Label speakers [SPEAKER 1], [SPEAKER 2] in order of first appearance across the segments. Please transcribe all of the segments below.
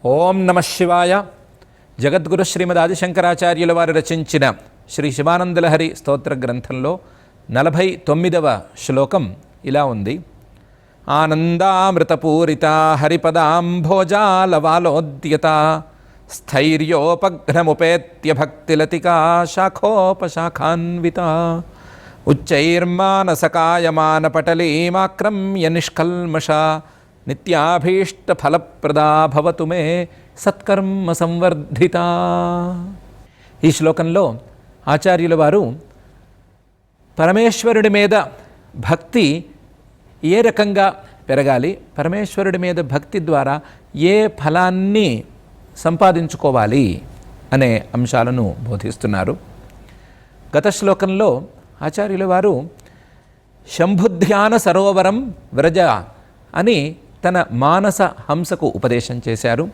[SPEAKER 1] ఓం నమ శివాయ. జగద్గురు శ్రీమద్ ఆదిశంకరాచార్యుల వారు రచించిన శ్రీ శివానందలహరి స్తోత్ర గ్రంథంలో 49వ శ్లోకం ఇలా ఉంది. ఆనందామృతపూరిత హరిపదాంభోజాలవాలోద్యత స్థైర్యోపఘ్నముపేత్య భక్తిలతికా శాఖోపశాఖాన్విత ఉచ్చైర్మానసకాయమానపటలీమాక్రమ్య నిష్కల్మష నిత్యాభీష్టఫలప్రదా భవతు మే సత్కర్మ సంవర్ధిత. ఈ శ్లోకంలో ఆచార్యుల వారు పరమేశ్వరుడి మీద భక్తి ఏ రకంగా పెరగాలి, పరమేశ్వరుడి మీద భక్తి ద్వారా ఏ ఫలాన్ని సంపాదించుకోవాలి అనే అంశాలను బోధిస్తున్నారు. గత శ్లోకంలో ఆచార్యుల వారు శంభుధ్యాన సరోవరం వ్రజ అని తన మానస హంసకు ఉపదేశం చేశారు.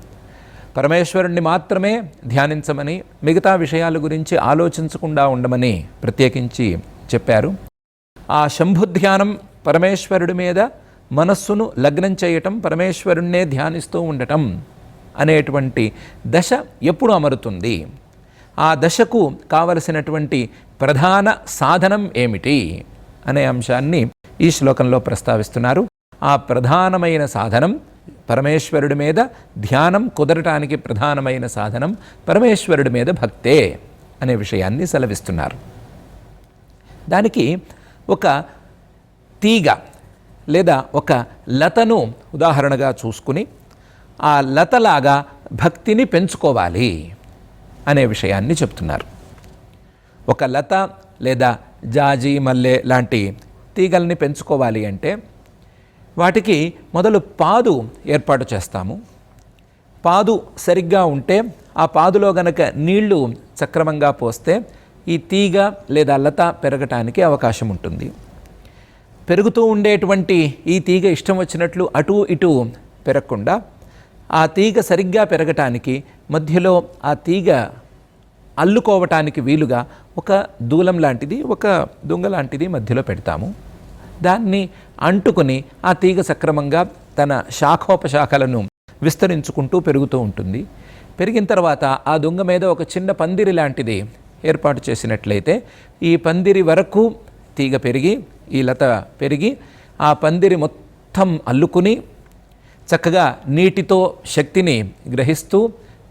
[SPEAKER 1] పరమేశ్వరుణ్ణి మాత్రమే ధ్యానించమని, మిగతా విషయాల గురించి ఆలోచించకుండా ఉండమని ప్రత్యేకించి చెప్పారు. ఆ శంభుధ్యానం, పరమేశ్వరుడి మీద మనస్సును లగ్నం చేయటం, పరమేశ్వరుణ్ణే ధ్యానిస్తూ ఉండటం అనేటువంటి దశ ఎప్పుడు అమరుతుంది, ఆ దశకు కావలసినటువంటి ప్రధాన సాధనం ఏమిటి అనే అంశాన్ని ఈ శ్లోకంలో ప్రస్తావిస్తున్నారు. ఆ ప్రధానమైన సాధనం, పరమేశ్వరుడి మీద ధ్యానం కుదరటానికి ప్రధానమైన సాధనం పరమేశ్వరుడి మీద భక్తే అనే విషయాన్ని సెలవిస్తున్నారు. దానికి ఒక తీగ లేదా ఒక లతను ఉదాహరణగా చూసుకుని ఆ లతలాగా భక్తిని పెంచుకోవాలి అనే విషయాన్ని చెప్తున్నారు. ఒక లత లేదా జాజి, మల్లె లాంటి తీగల్ని పెంచుకోవాలి అంటే వాటికి మొదలు పాదు ఏర్పాటు చేస్తాము. పాదు సరిగ్గా ఉంటే, ఆ పాదులో గనక నీళ్లు సక్రమంగా పోస్తే ఈ తీగ లేదా లత పెరగటానికి అవకాశం ఉంటుంది. పెరుగుతూ ఉండేటువంటి ఈ తీగ ఇష్టం వచ్చినట్లు అటు ఇటు పెరగకుండా ఆ తీగ సరిగ్గా పెరగటానికి మధ్యలో ఆ తీగ అల్లుకోవటానికి వీలుగా ఒక దూలం లాంటిది, ఒక దుంగ లాంటిది మధ్యలో పెడతాము. దాన్ని అంటుకుని ఆ తీగ సక్రమంగా తన శాఖోపశాఖలను విస్తరించుకుంటూ పెరుగుతూ ఉంటుంది. పెరిగిన తర్వాత ఆ దుంగ మీద ఒక చిన్న పందిరి లాంటిది ఏర్పాటు చేసినట్లయితే ఈ పందిరి వరకు తీగ పెరిగి, ఈ లత పెరిగి ఆ పందిరి మొత్తం అల్లుకుని చక్కగా నీటితో శక్తిని గ్రహిస్తూ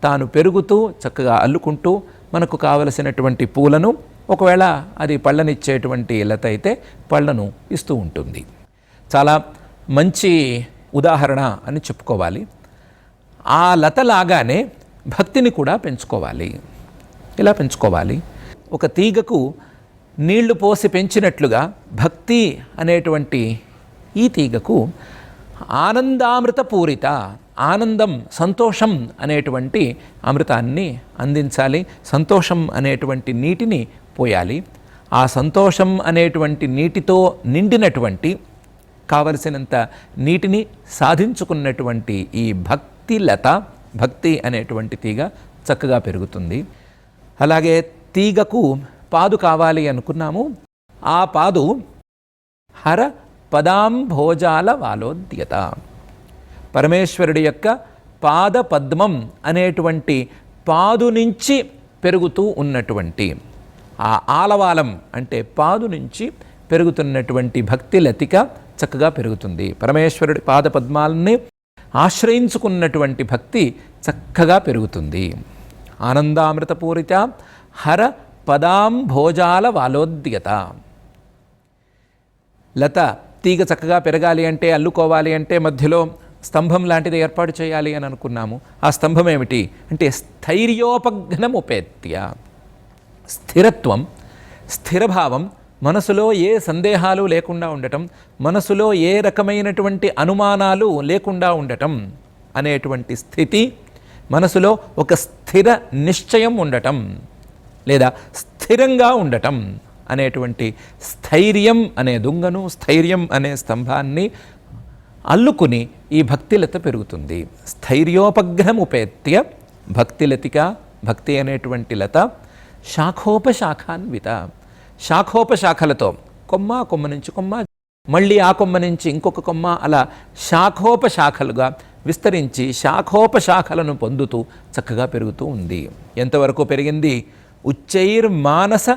[SPEAKER 1] తాను పెరుగుతూ చక్కగా అల్లుకుంటూ మనకు కావలసినటువంటి పూలను, ఒకవేళ అది పళ్ళనిచ్చేటువంటి లత అయితే పళ్ళను ఇస్తూ ఉంటుంది. చాలా మంచి ఉదాహరణ అని చెప్పుకోవాలి. ఆ లతలాగానే భక్తిని కూడా పెంచుకోవాలి. ఇలా పెంచుకోవాలి. ఒక తీగకు నీళ్లు పోసి పెంచినట్లుగా భక్తి అనేటువంటి ఈ తీగకు ఆనందామృత పూరిత, ఆనందం, సంతోషం అనేటువంటి అమృతాన్ని అందించాలి. సంతోషం అనేటువంటి నీటిని పోయాలి. ఆ సంతోషం అనేటువంటి నీటితో నిండినటువంటి, కావలసినంత నీటిని సాధించుకున్నటువంటి ఈ భక్తి లత, భక్తి అనేటువంటి తీగ చక్కగా పెరుగుతుంది. అలాగే తీగకు పాదు కావాలి అనుకున్నాము. ఆ పాదు హర పదాంభోజాల వాలోద్యత, పరమేశ్వరుడి యొక్క పాద పద్మం అనేటువంటి పాదు నుంచి పెరుగుతూ ఉన్నటువంటి, ఆ ఆలవాలం అంటే పాదు నుంచి పెరుగుతున్నటువంటి భక్తి లతిక చక్కగా పెరుగుతుంది. పరమేశ్వరుడి పాద పద్మాలని ఆశ్రయించుకున్నటువంటి భక్తి చక్కగా పెరుగుతుంది. ఆనందామృతపూరిత హర పదాంభోజాల వాలోద్యత. లత తీగ చక్కగా పెరగాలి అంటే, అల్లుకోవాలి అంటే మధ్యలో స్తంభం లాంటిది ఏర్పాటు చేయాలి అని అనుకున్నాము. ఆ స్తంభం ఏమిటి అంటే స్థైర్యోపఘ్నముపేత్య, స్థిరత్వం, స్థిరభావం, మనసులో ఏ సందేహాలు లేకుండా ఉండటం, మనసులో ఏ రకమైనటువంటి అనుమానాలు లేకుండా ఉండటం అనేటువంటి స్థితి, మనసులో ఒక స్థిర నిశ్చయం ఉండటం లేదా స్థిరంగా ఉండటం అనేటువంటి స్థైర్యం అనే దుంగను, స్థైర్యం అనే స్తంభాన్ని అల్లుకుని ఈ భక్తిలత పెరుగుతుంది. స్థైర్యోపఘ్నముపేత్య భక్తిలతిక, భక్తి అనేటువంటి లత శాఖోపశాఖాన్విత, శాఖోపశాఖలతో కొమ్మ, కొమ్మ నుంచి కొమ్మ, మళ్ళీ ఆ కొమ్మ నుంచి ఇంకొక కొమ్మ, అలా శాఖోపశాఖలుగా విస్తరించి శాఖోపశాఖలను పొందుతూ చక్కగా పెరుగుతూ ఉంది. ఎంతవరకు పెరిగింది? ఉచ్చైర్మానస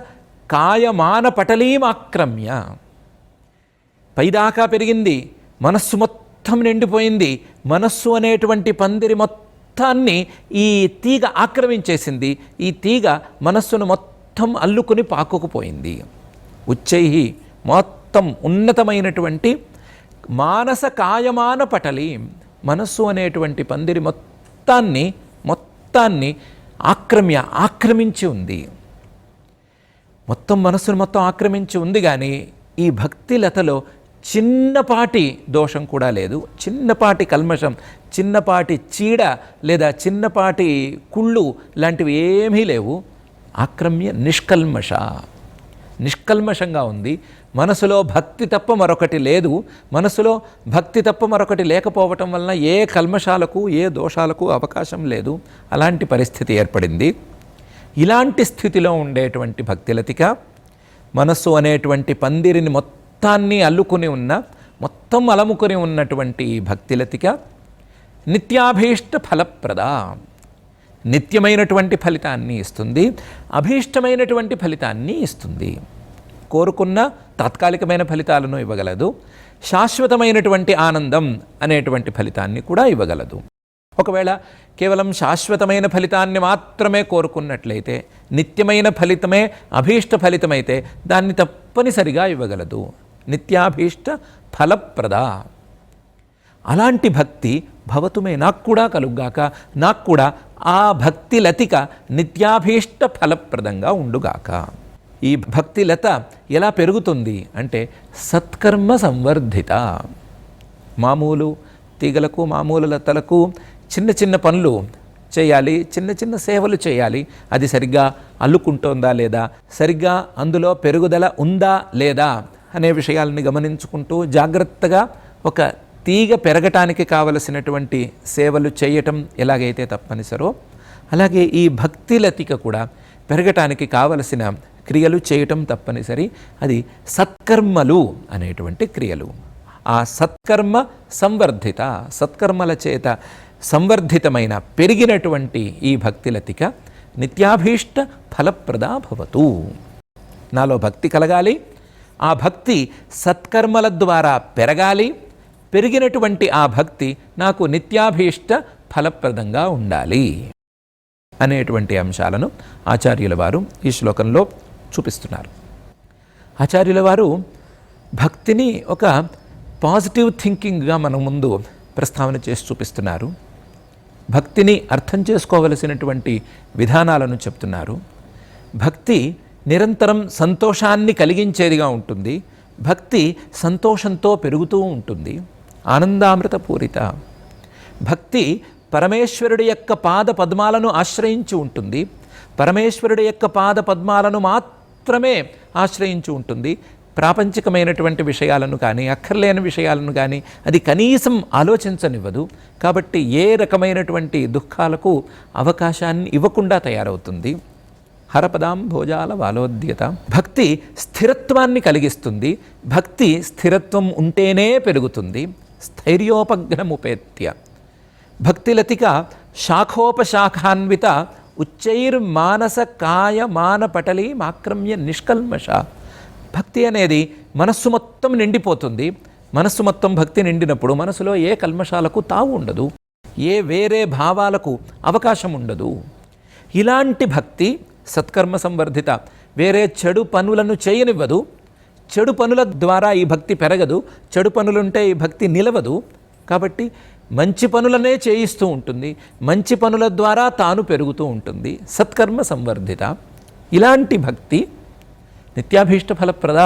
[SPEAKER 1] కాయమాన పటలీమాక్రమ్య, పైదాకా పెరిగింది. మనస్సు మొత్తం నిండిపోయింది. మనస్సు అనేటువంటి పందిరి మొత్తాన్ని ఈ తీగ ఆక్రమించేసింది. ఈ తీగ మనస్సును మొత్తం అల్లుకుని పాకుకుపోయింది. ఉచ్చై మొత్తం ఉన్నతమైనటువంటి మానస కాయమాన పటలి, మనస్సు అనేటువంటి పందిరి మొత్తాన్ని ఆక్రమించి ఉంది. మొత్తం మనస్సును మొత్తం ఆక్రమించి ఉంది. కానీ ఈ భక్తి లతలో చిన్నపాటి దోషం కూడా లేదు, చిన్నపాటి కల్మషం, చిన్నపాటి చీడ లేదా చిన్నపాటి కుళ్ళు లాంటివి ఏమీ లేవు. ఆక్రమ్య నిష్కల్మషంగా ఉంది. మనసులో భక్తి తప్ప మరొకటి లేదు. మనసులో భక్తి తప్ప మరొకటి లేకపోవటం వలన ఏ కల్మషాలకు ఏ దోషాలకు అవకాశం లేదు. అలాంటి పరిస్థితి ఏర్పడింది. ఇలాంటి స్థితిలో ఉండేటువంటి భక్తిలతిక, మనస్సు అనేటువంటి పందిరిని మొత్తాన్ని అల్లుకుని ఉన్న, మొత్తం అలముకొని ఉన్నటువంటి భక్తిలతిక నిత్యాభీష్ట ఫలప్రద, నిత్యమైనటువంటి ఫలితాన్ని ఇస్తుంది, అభీష్టమైనటువంటి ఫలితాన్ని ఇస్తుంది. కోరుకున్న తాత్కాలికమైన ఫలితాలను ఇవ్వగలదు, శాశ్వతమైనటువంటి ఆనందం అనేటువంటి ఫలితాన్ని కూడా ఇవ్వగలదు. ఒకవేళ కేవలం శాశ్వతమైన ఫలితాన్ని మాత్రమే కోరుకున్నట్లయితే, నిత్యమైన ఫలితమే అభీష్ట ఫలితమైతే దాన్ని తప్పనిసరిగా ఇవ్వగలదు. నిత్యాభీష్ట ఫలప్రద. అలాంటి భక్తి భవతుమే, నాకు కూడా కలుగ్గాక, నాకు కూడా ఆ భక్తి లతిక నిత్యాభీష్ట ఫలప్రదంగా ఉండుగాక. ఈ భక్తి లత ఎలా పెరుగుతుంది అంటే సత్కర్మ సంవర్ధిత. మామూలు తీగలకు, మామూలు లతలకు చిన్న చిన్న పనులు చేయాలి, చిన్న చిన్న సేవలు చేయాలి. అది సరిగ్గా అల్లుకుంటోందా లేదా, సరిగ్గా అందులో పెరుగుదల ఉందా లేదా అనే విషయాలని గమనించుకుంటూ జాగ్రత్తగా ఒక తీగ పెరగటానికి కావలసినటువంటి సేవలు చేయటం ఎలాగైతే తప్పనిసరో, అలాగే ఈ భక్తి లతిక కూడా పెరగటానికి కావలసిన క్రియలు చేయటం తప్పనిసరి. అది సత్కర్మలు అనేటువంటి క్రియలు. ఆ సత్కర్మ సంవర్ధిత, సత్కర్మల చేత సంవర్ధితమైన పెరిగినటువంటి ఈ భక్తిలతిక నిత్యాభీష్ట ఫలప్రద భవతు. నాలో భక్తి కలగాలి, ఆ భక్తి సత్కర్మల ద్వారా పెరగాలి, పెరిగినటువంటి ఆ భక్తి నాకు నిత్యాభీష్ట ఫలప్రదంగా ఉండాలి అనేటువంటి అంశాలను ఆచార్యుల వారు ఈ శ్లోకంలో చూపిస్తున్నారు. ఆచార్యుల వారు భక్తిని ఒక పాజిటివ్ థింకింగ్గా మన ముందు ప్రస్తావన చేసి చూపిస్తున్నారు. భక్తిని అర్థం చేసుకోవలసినటువంటి విధానాలను చెప్తున్నారు. భక్తి నిరంతరం సంతోషాన్ని కలిగించేదిగా ఉంటుంది. భక్తి సంతోషంతో పెరుగుతూ ఉంటుంది, ఆనందామృత పూరిత. భక్తి పరమేశ్వరుడి యొక్క పాద పద్మాలను ఆశ్రయించి ఉంటుంది. పరమేశ్వరుడి యొక్క పాద పద్మాలను మాత్రమే ఆశ్రయించి ఉంటుంది. ప్రాపంచికమైనటువంటి విషయాలను కానీ, అక్కర్లేని విషయాలను కానీ అది కనీసం ఆలోచించనివ్వదు. కాబట్టి ఏ రకమైనటువంటి దుఃఖాలకు అవకాశాన్ని ఇవ్వకుండా తయారవుతుంది. హరపదాం భోజాల వాలోద్యత. భక్తి స్థిరత్వాన్ని కలిగిస్తుంది. భక్తి స్థిరత్వం ఉంటేనే పెరుగుతుంది. స్థైర్యోపగ్రముపేత్య. భక్తిలతిక శాఖోపశాఖాన్విత ఉచ్చైర్మానస కాయ మాన పటలి మాక్రమ్య నిష్కల్మష. భక్తి అనేది మనస్సు మొత్తం నిండిపోతుంది. మనస్సు మొత్తం భక్తి నిండినప్పుడు మనసులో ఏ కల్మషాలకు తావు ఉండదు, ఏ వేరే భావాలకు అవకాశం ఉండదు. ఇలాంటి భక్తి సత్కర్మ సంవర్ధిత. వేరే చెడు పనులను చేయనివ్వదు. చెడు పనుల ద్వారా ఈ భక్తి పెరగదు. చెడు పనులుంటే ఈ భక్తి నిలవదు. కాబట్టి మంచి పనులనే చేయిస్తూ ఉంటుంది. మంచి పనుల ద్వారా తాను పెరుగుతూ ఉంటుంది. సత్కర్మ సంవర్ధిత. ఇలాంటి భక్తి నిత్యాభీష్ట ఫలప్రద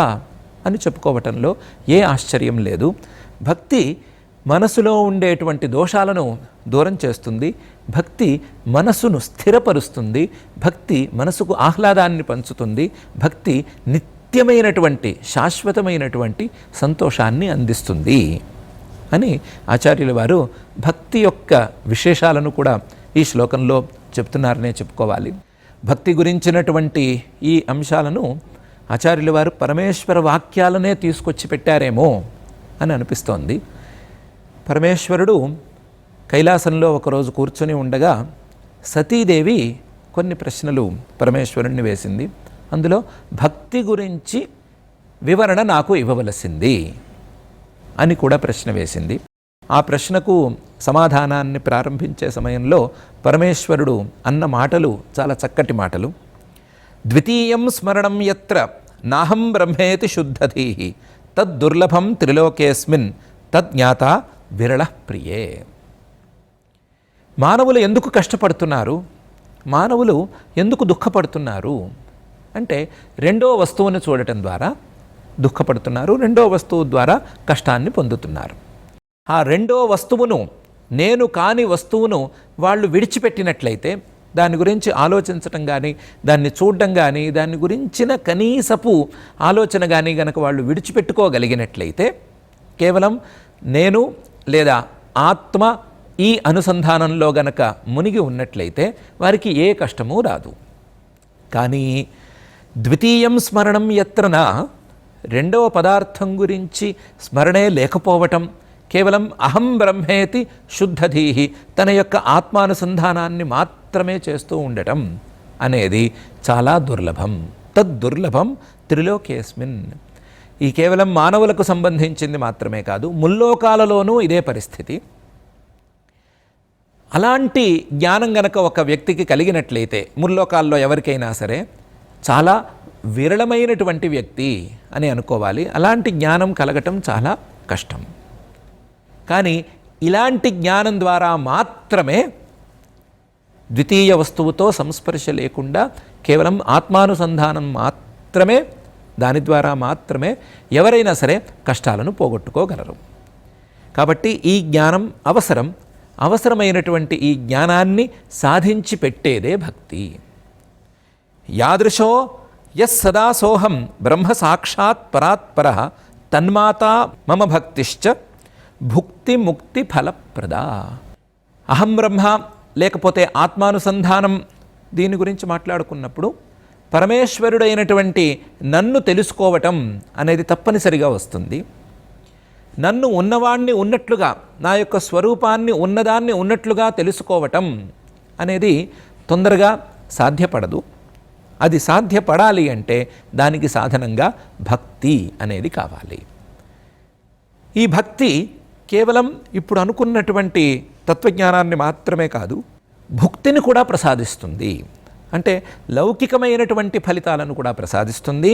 [SPEAKER 1] అని చెప్పుకోవటంలో ఏ ఆశ్చర్యం లేదు. భక్తి మనసులో ఉండేటువంటి దోషాలను దూరం చేస్తుంది. భక్తి మనసును స్థిరపరుస్తుంది. భక్తి మనసుకు ఆహ్లాదాన్ని పంచుతుంది. భక్తి నిత్యమైనటువంటి శాశ్వతమైనటువంటి సంతోషాన్ని అందిస్తుంది అని ఆచార్యుల వారు భక్తి యొక్క విశేషాలను కూడా ఈ శ్లోకంలో చెప్తున్నారనే చెప్పుకోవాలి. భక్తి గురించినటువంటి ఈ అంశాలను ఆచార్యుల వారు పరమేశ్వర వాక్యాలనే తీసుకొచ్చి పెట్టారేమో అని అనిపిస్తోంది. పరమేశ్వరుడు కైలాసంలో ఒకరోజు కూర్చొని ఉండగా సతీదేవి కొన్ని ప్రశ్నలు పరమేశ్వరుణ్ణి వేసింది. అందులో భక్తి గురించి వివరణ నాకు ఇవ్వవలసింది అని కూడా ప్రశ్న వేసింది. ఆ ప్రశ్నకు సమాధానాన్ని ప్రారంభించే సమయంలో పరమేశ్వరుడు అన్న మాటలు చాలా చక్కటి మాటలు. ద్వితీయం స్మరణం యత్ర నాహం బ్రహ్మేతి శుద్ధధీః తద్దుర్లభం త్రిలోకేస్మిన్ తజ్ఞాత విరళః ప్రియే. మానవులు ఎందుకు కష్టపడుతున్నారు, మానవులు ఎందుకు దుఃఖపడుతున్నారు అంటే రెండో వస్తువును చూడటం ద్వారా దుఃఖపడుతున్నారు, రెండో వస్తువు ద్వారా కష్టాన్ని పొందుతున్నారు. ఆ రెండో వస్తువును, నేను కాని వస్తువును వాళ్ళు విడిచిపెట్టినట్లయితే, దాని గురించి ఆలోచించటం కానీ, దాన్ని చూడడం కానీ, దాని గురించిన కనీసపు ఆలోచన కానీ గనక వాళ్ళు విడిచిపెట్టుకోగలిగినట్లయితే, కేవలం నేను లేదా ఆత్మ ఈ అనుసంధానంలో గనక మునిగి ఉన్నట్లయితే వారికి ఏ కష్టమూ రాదు. కానీ ద్వితీయం స్మరణం యత్రన, రెండవ పదార్థం గురించి స్మరణే లేకపోవటం, కేవలం అహం బ్రహ్మేతి శుద్ధధీః, తన యొక్క ఆత్మానుసంధానాన్ని మాత్రమే చేస్తూ ఉండటం అనేది చాలా దుర్లభం. తద్దుర్లభం త్రిలోకేస్మిన్. ఈ కేవలం మానవులకు సంబంధించింది మాత్రమే కాదు, ముల్లోకాలలోనూ ఇదే పరిస్థితి. అలాంటి జ్ఞానం గనక ఒక వ్యక్తికి కలిగినట్లయితే, ముల్లోకాల్లో ఎవరికైనా సరే చాలా విరళమైనటువంటి వ్యక్తి అని అనుకోవాలి. అలాంటి జ్ఞానం కలగటం చాలా కష్టం. కానీ ఇలాంటి జ్ఞానం ద్వారా మాత్రమే ద్వితీయ వస్తువుతో సంస్పర్శ లేకుండా కేవలం ఆత్మానుసంధానం మాత్రమే, దాని ద్వారా మాత్రమే ఎవరైనా సరే కష్టాలను పోగొట్టుకోగలరు. కాబట్టి ఈ జ్ఞానం అవసరం. అవసరమైనటువంటి ఈ జ్ఞానాన్ని సాధించి పెట్టేదే భక్తి. యాదృశో యస్ సదా సోహం బ్రహ్మ సాక్షాత్ పరాత్పర తన్మాతా మమ భక్తిశ్చ భుక్తి ముక్తి ఫలప్రద. అహం బ్రహ్మ లేకపోతే ఆత్మానుసంధానం, దీని గురించి మాట్లాడుకున్నప్పుడు పరమేశ్వరుడైనటువంటి నన్ను తెలుసుకోవటం అనేది తప్పనిసరిగా వస్తుంది. నన్ను ఉన్నవాణ్ణి ఉన్నట్లుగా, నా యొక్క స్వరూపాన్ని ఉన్నదాన్ని ఉన్నట్లుగా తెలుసుకోవటం అనేది తొందరగా సాధ్యపడదు. అది సాధ్యపడాలి అంటే దానికి సాధనంగా భక్తి అనేది కావాలి. ఈ భక్తి కేవలం ఇప్పుడు అనుకున్నటువంటి తత్వజ్ఞానాన్ని మాత్రమే కాదు, భుక్తిని కూడా ప్రసాదిస్తుంది. అంటే లౌకికమైనటువంటి ఫలితాలను కూడా ప్రసాదిస్తుంది.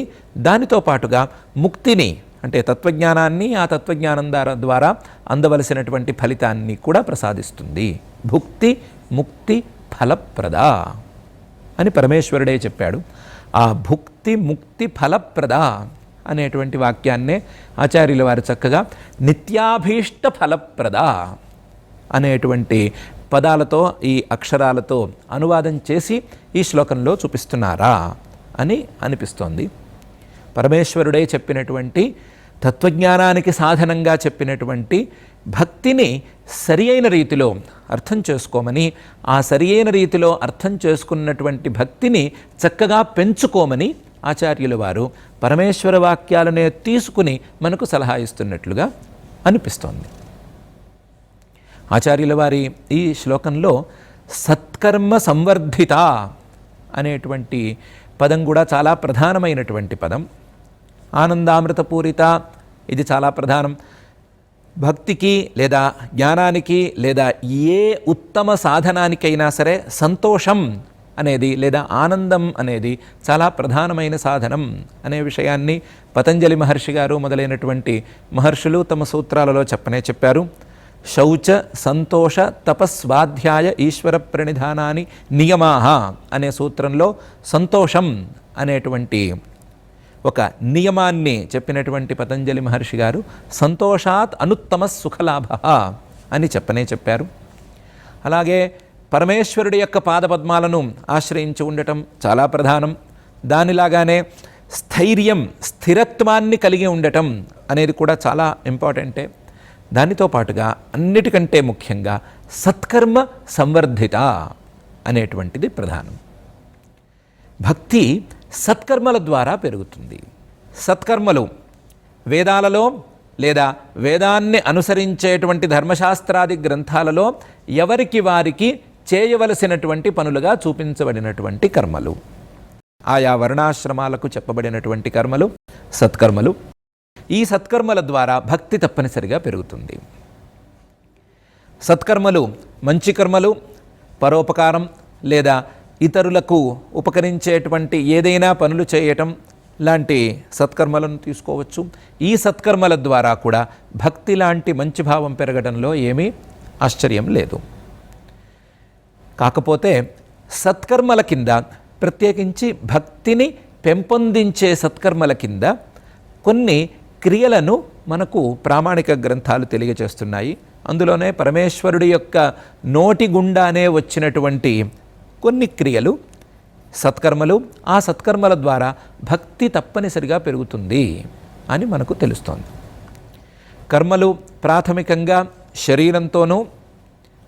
[SPEAKER 1] దానితో పాటుగా ముక్తిని, అంటే తత్వజ్ఞానాన్ని, ఆ తత్వజ్ఞానం ద్వారా అందవలసినటువంటి ఫలితాన్ని కూడా ప్రసాదిస్తుంది. భుక్తి ముక్తి ఫలప్రద అని పరమేశ్వరుడే చెప్పాడు. ఆ భుక్తి ముక్తి ఫలప్రద అనేటువంటి వాక్యాన్నే ఆచార్యుల వారు చక్కగా నిత్యాభీష్ట ఫలప్రద అనేటువంటి పదాలతో, ఈ అక్షరాలతో అనువాదం చేసి ఈ శ్లోకంలో చూపిస్తున్నారా అని అనిపిస్తోంది. పరమేశ్వరుడే చెప్పినటువంటి తత్వజ్ఞానానికి సాధనంగా చెప్పినటువంటి భక్తిని సరి అయిన రీతిలో అర్థం చేసుకోమని, ఆ సరి అయిన రీతిలో అర్థం చేసుకున్నటువంటి భక్తిని చక్కగా పెంచుకోమని ఆచార్యుల వారు పరమేశ్వర వాక్యాలనే తీసుకుని మనకు సలహా ఇస్తున్నట్లుగా అనిపిస్తోంది. ఆచార్యుల వారి ఈ శ్లోకంలో సత్కర్మ సంవర్ధిత అనేటువంటి పదం కూడా చాలా ప్రధానమైనటువంటి పదం. ఆనందామృతపూరిత, ఇది చాలా ప్రధానం. భక్తికి లేదా జ్ఞానానికి లేదా ఏ ఉత్తమ సాధనానికైనా సరే సంతోషం అనేది లేదా ఆనందం అనేది చాలా ప్రధానమైన సాధనం అనే విషయాన్ని పతంజలి మహర్షి గారు మొదలైనటువంటి మహర్షులు తమ సూత్రాలలో చెప్పారు. శౌచ సంతోష తపస్వాధ్యాయ ఈశ్వర ప్రణిధానాని నియమాహ అనే సూత్రంలో సంతోషం అనేటువంటి ఒక నియమాన్ని చెప్పినటువంటి పతంజలి మహర్షి గారు సంతోషాత్ అనుత్తమ సుఖలాభ అని చెప్పారు. అలాగే పరమేశ్వరుడి యొక్క పాదపద్మాలను ఆశ్రయించి ఉండటం చాలా ప్రధానం. దానిలాగానే స్థైర్యం, స్థిరత్వాన్ని కలిగి ఉండటం అనేది కూడా చాలా ఇంపార్టెంటే. దానితో పాటుగా అన్నిటికంటే ముఖ్యంగా సత్కర్మ సంవర్ధిత అనేటువంటిది ప్రధానం. భక్తి సత్కర్మల ద్వారా పెరుగుతుంది. సత్కర్మలు వేదాలలో లేదా వేదాన్ని అనుసరించేటువంటి ధర్మశాస్త్రాది గ్రంథాలలో ఎవరికి వారికి చేయవలసినటువంటి పనులుగా చూపించబడినటువంటి కర్మలు, ఆయా వర్ణాశ్రమాలకు చెప్పబడినటువంటి కర్మలు సత్కర్మలు. ఈ సత్కర్మల ద్వారా భక్తి తప్పనిసరిగా పెరుగుతుంది. సత్కర్మలు మంచి కర్మలు, పరోపకారం లేదా ఇతరులకు ఉపకరించేటువంటి ఏదైనా పనులు చేయటం లాంటి సత్కర్మలను తీసుకోవచ్చు. ఈ సత్కర్మల ద్వారా కూడా భక్తి లాంటి మంచి భావం పెరగడంలో ఏమీ ఆశ్చర్యం లేదు. కాకపోతే సత్కర్మల కింద, ప్రత్యేకించి భక్తిని పెంపొందించే సత్కర్మల కింద కొన్ని క్రియలను మనకు ప్రామాణిక గ్రంథాలు తెలియజేస్తున్నాయి. అందులోనే పరమేశ్వరుడి యొక్క నోటి గుండానే వచ్చినటువంటి కొన్ని క్రియలు సత్కర్మలు. ఆ సత్కర్మల ద్వారా భక్తి తప్పనిసరిగా పెరుగుతుంది అని మనకు తెలుస్తోంది. కర్మలు ప్రాథమికంగా శరీరంతోనూ,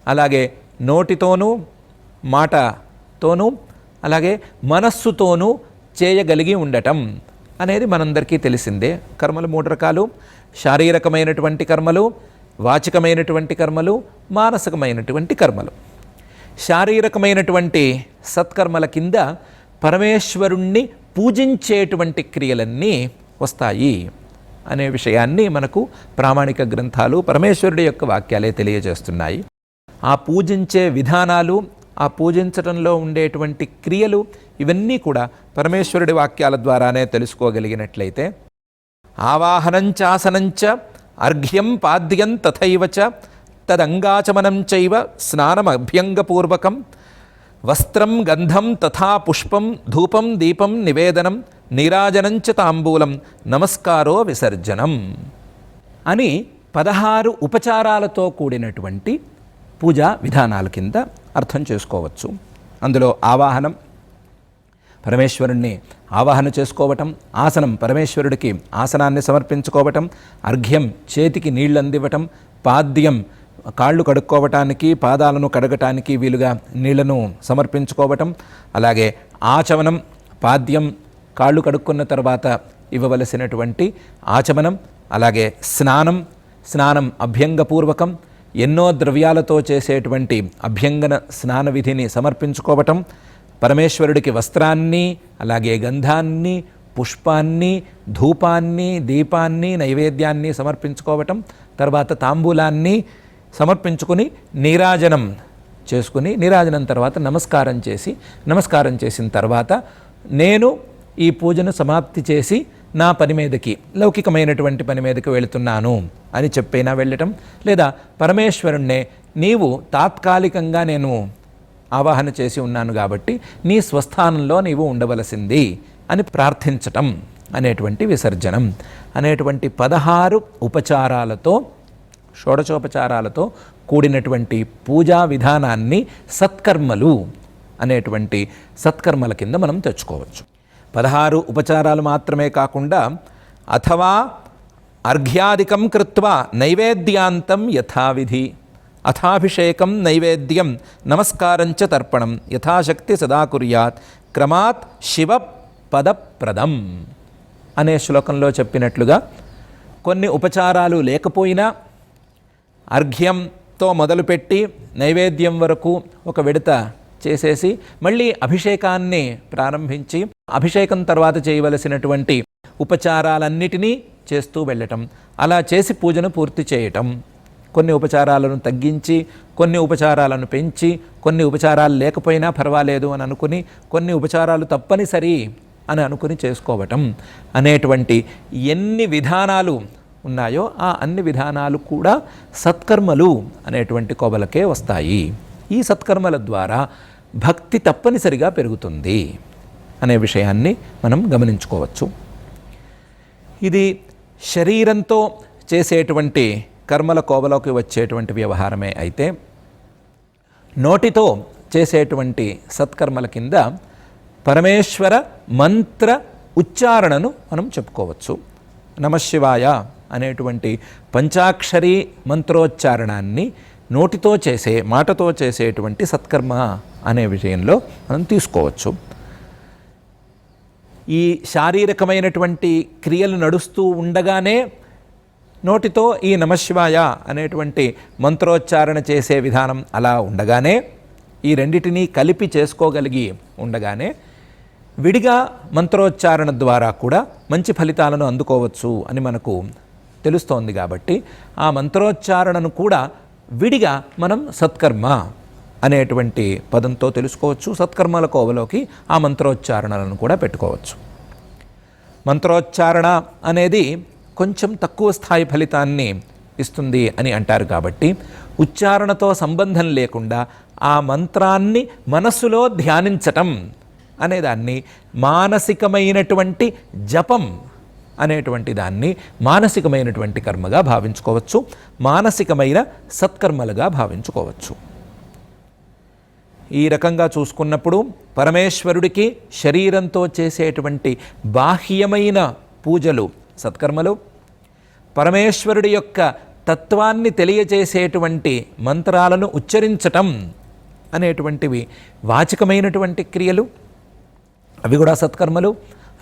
[SPEAKER 1] అలాగే నోటితోనూ, మాటతోనూ, అలాగే మనస్సుతోనూ చేయగలిగి ఉండటం అనేది మనందరికీ తెలిసిందే. కర్మలు 3 రకాలు: శారీరకమైనటువంటి కర్మలు, వాచికమైనటువంటి కర్మలు, మానసికమైనటువంటి కర్మలు. శారీరకమైనటువంటి సత్కర్మల కింద పరమేశ్వరుణ్ణి పూజించేటువంటి క్రియలన్నీ వస్తాయి అనే విషయాన్ని మనకు ప్రామాణిక గ్రంథాలు, పరమేశ్వరుడి యొక్క వాక్యాలే తెలియజేస్తున్నాయి. ఆ పూజించే విధానాలు, ఆ పూజించడంలో ఉండేటువంటి క్రియలు, ఇవన్నీ కూడా పరమేశ్వరుడి వాక్యాల ద్వారానే తెలుసుకోగలిగినట్లయితే ఆవాహనంచాసనంచ అర్ఘ్యం పాద్యం తథైవ చ తదంగాచమనం చైవ స్నానమభ్యంగపూర్వకం వస్త్రం గంధం తథా పుష్పం ధూపం దీపం నివేదనం నీరాజనంచ తాంబూలం నమస్కారో విసర్జనం అని 16 ఉపచారాలతో కూడినటువంటి పూజా విధానాల కింద అర్థం చేసుకోవచ్చు. అందులో ఆవాహనం, పరమేశ్వరుణ్ణి ఆవాహన చేసుకోవటం; ఆసనం, పరమేశ్వరుడికి ఆసనాన్ని సమర్పించుకోవటం; అర్ఘ్యం, చేతికి నీళ్ళు అందివ్వటం; పాద్యం, కాళ్ళు కడుక్కోవటానికి, పాదాలను కడగటానికి వీలుగా నీళ్లను సమర్పించుకోవటం; అలాగే ఆచమనం, పాద్యం, కాళ్ళు కడుక్కున్న తర్వాత ఇవ్వవలసినటువంటి ఆచమనం; అలాగే స్నానం, స్నానం అభ్యంగపూర్వకం, ఎన్నో ద్రవ్యాలతో చేసేటువంటి అభ్యంగన స్నాన విధిని సమర్పించుకోవటం; పరమేశ్వరుడికి వస్త్రాన్ని, అలాగే గంధాన్ని, పుష్పాన్ని, ధూపాన్ని, దీపాన్ని, నైవేద్యాన్ని సమర్పించుకోవటం; తర్వాత తాంబూలాన్ని సమర్పించుకుని నీరాజనం చేసుకుని, నీరాజనం తర్వాత నమస్కారం చేసి, నమస్కారం చేసిన తర్వాత నేను ఈ పూజను సమాప్తి చేసి నా పని మీదకి, లౌకికమైనటువంటి పని మీదకి వెళుతున్నాను అని చెప్పైనా వెళ్ళటం, లేదా పరమేశ్వరుణ్ణే నీవు తాత్కాలికంగా నేను ఆవాహన చేసి ఉన్నాను కాబట్టి నీ స్వస్థానంలో నీవు ఉండవలసింది అని ప్రార్థించటం అనేటువంటి విసర్జనం అనేటువంటి 16 ఉపచారాలతో, షోడశోపచారాలతో కూడినటువంటి పూజా విధానాన్ని సత్కర్మలు అనేటువంటి సత్కర్మల కింద మనం తెచ్చుకోవచ్చు. 16 ఉపచారాలు మాత్రమే కాకుండా అథవా అర్ఘ్యాదికం కృత్వా నైవేద్యాంతం యథావిధి, అథాభిషేకం నైవేద్యం నమస్కారంచ తర్పణం యథాశక్తి సదా కుర్యాత్ క్రమాత్ శివ పదప్రదం అనే శ్లోకంలో చెప్పినట్లుగా కొన్ని ఉపచారాలు లేకపోయినా అర్ఘ్యంతో మొదలుపెట్టి నైవేద్యం వరకు ఒక విడత చేసేసి మళ్ళీ అభిషేకాన్ని ప్రారంభించి అభిషేకం తర్వాత చేయవలసినటువంటి ఉపచారాలన్నిటినీ చేస్తూ వెళ్ళటం, అలా చేసి పూజను పూర్తి చేయటం. కొన్ని ఉపచారాలను తగ్గించి, కొన్ని ఉపచారాలను పెంచి, కొన్ని ఉపచారాలు లేకపోయినా పర్వాలేదు అని అనుకుని, కొన్ని ఉపచారాలు తప్పనిసరి అని అనుకుని చేసుకోవటం అనేటువంటి ఎన్ని విధానాలు ఉన్నాయో ఆ అన్ని విధానాలు కూడా సత్కర్మలు అనేటువంటి కోవలకే వస్తాయి. ఈ సత్కర్మల ద్వారా భక్తి తప్పనిసరిగా పెరుగుతుంది అనే విషయాన్ని మనం గమనించుకోవచ్చు. ఇది శరీరంతో చేసేటువంటి కర్మల కోవలోకి వచ్చేటువంటి వ్యవహారమే అయితే, నోటితో చేసేటువంటి సత్కర్మల కింద పరమేశ్వర మంత్ర ఉచ్చారణను మనం చెప్పుకోవచ్చు. నమశివాయ అనేటువంటి పంచాక్షరీ మంత్రోచ్చారణాన్ని నోటితో చేసే, మాటతో చేసేటువంటి సత్కర్మ అనే విషయంలో మనం తీసుకోవచ్చు. ఈ శారీరకమైనటువంటి క్రియలు నడుస్తూ ఉండగానే నోటితో ఈ నమశివాయ అనేటువంటి మంత్రోచ్చారణ చేసే విధానం అలా ఉండగానే, ఈ రెండిటినీ కలిపి చేసుకోగలిగి ఉండగానే విడిగా మంత్రోచ్చారణ ద్వారా కూడా మంచి ఫలితాలను అందుకోవచ్చు అని మనకు తెలుస్తోంది. కాబట్టి ఆ మంత్రోచ్చారణను కూడా విడిగా మనం సత్కర్మ అనేటువంటి పదంతో తెలుసుకోవచ్చు. సత్కర్మల కోవలోకి ఆ మంత్రోచ్చారణలను కూడా పెట్టుకోవచ్చు. మంత్రోచ్చారణ అనేది కొంచెం తక్కువ స్థాయి ఫలితాన్ని ఇస్తుంది అని అంటారు. కాబట్టి ఉచ్చారణతో సంబంధం లేకుండా ఆ మంత్రాన్ని మనస్సులో ధ్యానించటం అనేదాన్ని మానసికమైనటువంటి జపం అనేటువంటి దాన్ని మానసికమైనటువంటి కర్మగా భావించుకోవచ్చు, మానసికమైన సత్కర్మలుగా భావించుకోవచ్చు. ఈ రకంగా చూసుకున్నప్పుడు పరమేశ్వరుడికి శరీరంతో చేసేటువంటి బాహ్యమైన పూజలు సత్కర్మలు, పరమేశ్వరుడి యొక్క తత్వాన్ని తెలియజేసేటువంటి మంత్రాలను ఉచ్చరించటం అనేటువంటివి వాచికమైనటువంటి క్రియలు, అవి కూడా సత్కర్మలు.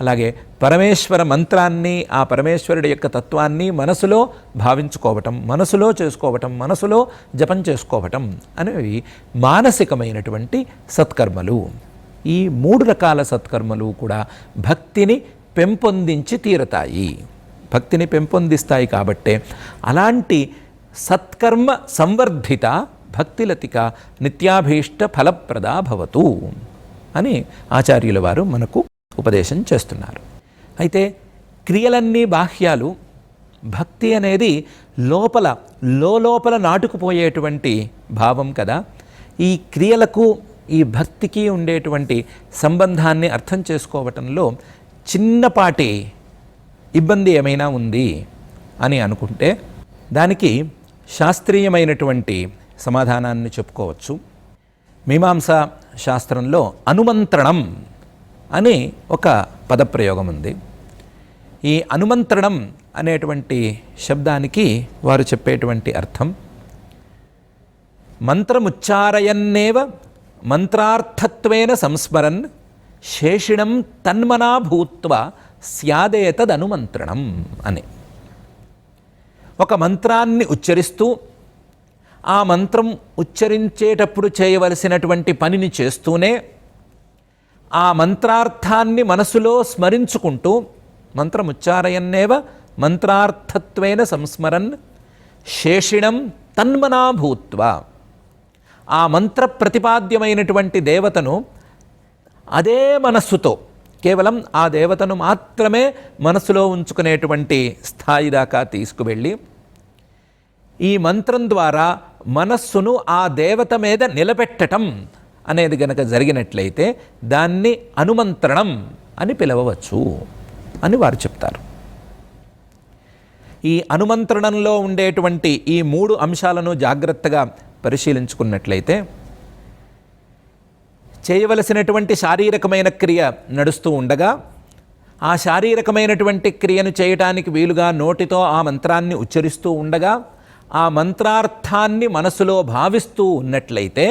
[SPEAKER 1] అలాగే పరమేశ్వర మంత్రాన్ని, ఆ పరమేశ్వరుడి యొక్క తత్వాన్ని మనసులో భావించుకోవటం, మనసులో చేసుకోవటం, మనసులో జపం చేసుకోవటం అనేవి మానసికమైనటువంటి సత్కర్మలు. ఈ 3 రకాల సత్కర్మలు కూడా భక్తిని పెంపొందించి తీరతాయి, భక్తిని పెంపొందిస్తాయి. కాబట్టే అలాంటి సత్కర్మ సంవర్ధిత భక్తిలతిక నిత్యాభీష్ట ఫలప్రదా భవతు అని ఆచార్యుల వారు మనకు ఉపదేశం చేస్తున్నారు. అయితే క్రియలన్నీ బాహ్యాలు, భక్తి అనేది లోపల నాటుకుపోయేటువంటి భావం కదా. ఈ క్రియలకు ఈ భక్తికి ఉండేటువంటి సంబంధాన్ని అర్థం చేసుకోవటంలో చిన్నపాటి ఇబ్బంది ఏమైనా ఉంది అని అనుకుంటే దానికి శాస్త్రీయమైనటువంటి సమాధానాన్ని చెప్పుకోవచ్చు. మీమాంసా శాస్త్రంలో అనుమంత్రణం అని ఒక పదప్రయోగం ఉంది. ఈ అనుమంత్రణం అనేటువంటి శబ్దానికి వారు చెప్పేటువంటి అర్థం, మంత్రముచ్చారయన్నేవ మంత్రార్థత్వేన సంస్మరన్ శేషిణం తన్మనా భూత్వ స్యాదేతదనుమంత్రణం అని. ఒక మంత్రాన్ని ఉచ్చరిస్తూ ఆ మంత్రం ఉచ్చరించేటప్పుడు చేయవలసినటువంటి పనిని చేస్తూనే ఆ మంత్రార్థాన్ని మనసులో స్మరించుకుంటూ, మంత్రముచ్చారయన్నేవ మంత్రార్థత్వేన సంస్మరన్ శేషిణం తన్మనా భూత్వ, ఆ మంత్ర ప్రతిపాద్యమైనటువంటి దేవతను అదే మనస్సుతో, కేవలం ఆ దేవతను మాత్రమే మనసులో ఉంచుకునేటువంటి స్థాయి దాకా తీసుకువెళ్ళి ఈ మంత్రం ద్వారా మనస్సును ఆ దేవత మీద నిలబెట్టటం అనేది గనక జరిగినట్లయితే దాన్ని అనుమంత్రణం అని పిలవవచ్చు అని వారు చెప్తారు. ఈ అనుమంత్రణంలో ఉండేటువంటి ఈ 3 అంశాలను జాగ్రత్తగా పరిశీలించుకున్నట్లయితే చేయవలసినటువంటి శారీరకమైన క్రియ నడుస్తూ ఉండగా ఆ శారీరకమైనటువంటి క్రియను చేయటానికి వీలుగా నోటితో ఆ మంత్రాన్ని ఉచ్చరిస్తూ ఉండగా ఆ మంత్రార్థాన్ని మనసులో భావిస్తూ ఉన్నట్లయితే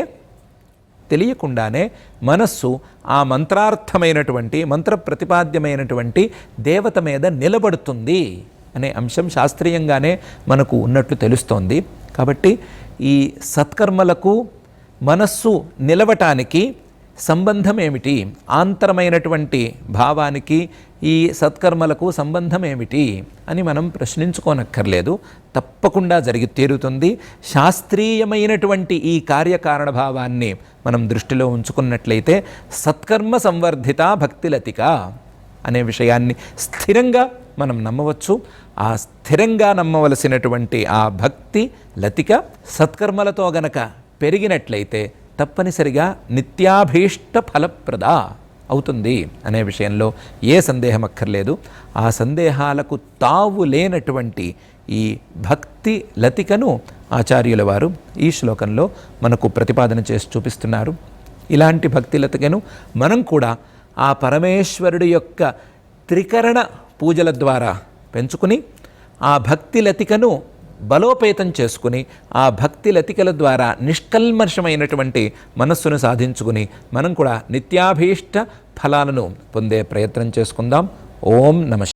[SPEAKER 1] తెలియకుండానే మనస్సు ఆ మంత్రార్థమైనటువంటి మంత్ర ప్రతిపాద్యమైనటువంటి దేవత మీద నిలబడుతుంది అనే అంశం శాస్త్రీయంగానే మనకు ఉన్నట్లు తెలుస్తోంది. కాబట్టి ఈ సత్కర్మలకు మనస్సు నిలవటానికి సంబంధం ఏమిటి, ఆంతరమైనటువంటి భావానికి ఈ సత్కర్మలకు సంబంధం ఏమిటి అని మనం ప్రశ్నించుకోనక్కర్లేదు. తప్పకుండా జరిగి తీరుతుంది. శాస్త్రీయమైనటువంటి ఈ కార్యకారణ భావాన్ని మనం దృష్టిలో ఉంచుకున్నట్లయితే సత్కర్మ సంవర్ధిత భక్తిలతిక అనే విషయాన్ని స్థిరంగా మనం నమ్మవచ్చు. ఆ స్థిరంగా నమ్మవలసినటువంటి ఆ భక్తి లతిక సత్కర్మలతో గనక పెరిగినట్లయితే తప్పనిసరిగా నిత్యాభీష్ట ఫలప్రద అవుతుంది అనే విషయంలో ఏ సందేహం అక్కర్లేదు. ఆ సందేహాలకు తావు లేనటువంటి ఈ భక్తి లతికను ఆచార్యుల వారు ఈ శ్లోకంలో మనకు ప్రతిపాదన చేసి చూపిస్తున్నారు. ఇలాంటి భక్తి లతికను మనం కూడా ఆ పరమేశ్వరుడి యొక్క త్రికరణ పూజల ద్వారా పెంచుకుని ఆ భక్తి లతికను బలోపేతం చేసుకుని ఆ భక్తి లతికల ద్వారా నిష్కల్మషమైనటువంటి మనస్సును సాధించుకుని మనం కూడా నిత్యాభీష్ట ఫలాలను పొందే ప్రయత్నం చేసుకుందాం. ఓం నమః.